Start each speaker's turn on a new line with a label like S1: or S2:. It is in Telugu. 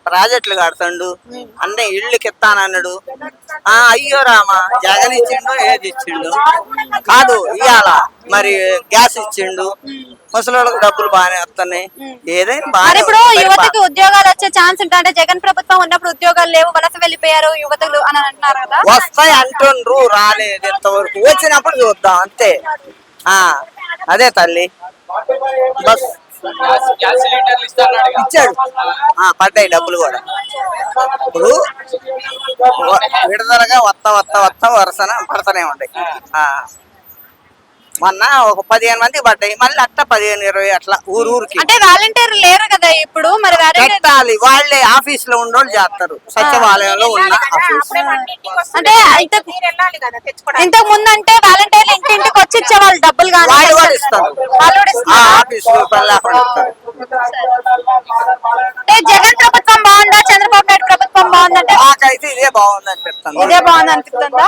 S1: ప్రాజెక్టులు కడతాడు, అన్నీ ఇళ్ళకి ఇస్తానన్నాడు. అయ్యో రామా, జగన్ ఇచ్చిండు ఏది ఇచ్చిండు కాదు, ఇవాళ మరి గ్యాస్ ఇచ్చిండు, ముసలోళ్ళకి డబ్బులు బాగానే వస్తున్నాయి, ఏదైనా బాగా.
S2: ఇప్పుడు యువతకి ఉద్యోగాలు వచ్చే ఛాన్స్ ఉంటా అంటే జగన్ ప్రభుత్వం ఉన్నప్పుడు ఉద్యోగాలు లేవు, వలస వెళ్ళిపోయారు యువతలు అని అంటున్నారు కదా.
S1: వస్తాయి అంటుండ్రు, రాలేదు ఇంతవరకు, వచ్చినప్పుడు చూద్దాం అంతే. అదే తల్లి, బస్ ఇచ్చాడు, పడ్డాయి డబ్బులు కూడా. ఇప్పుడు విడుదలగా వస్తా వరుసన పడతానే ఉంటాయి. మొన్న ఒక 15 మందికి పడ్డాయి, మళ్ళీ అట్లా 15-20 అట్లా ఊరికి.
S2: అంటే వాలంటీర్ లేరు కదా ఇప్పుడు, మరి
S1: పెట్టాలి, వాళ్ళే ఆఫీస్ లో ఉన్నోళ్ళు చేస్తారు, సచివాలయంలో ఉన్న ఆఫీస్.
S2: అంటే ఇంతకు ముందు అంటే వాలంటీర్లు ఇంటింటికి వచ్చి ఇచ్చేవాళ్ళు డబ్బులు, కానీ
S1: వాళ్ళు కూడా ఇస్తారు, ఆఫీస్
S2: అంటే జగన్ ప్రభుత్వం బాగుందా చంద్రబాబు నాయుడు ప్రభుత్వం బాగుందంటే?
S1: నాకైతే ఇదే బాగుంది అనిపిస్తుంది.
S2: ఇదే బాగుంది అనిపిస్తుందా?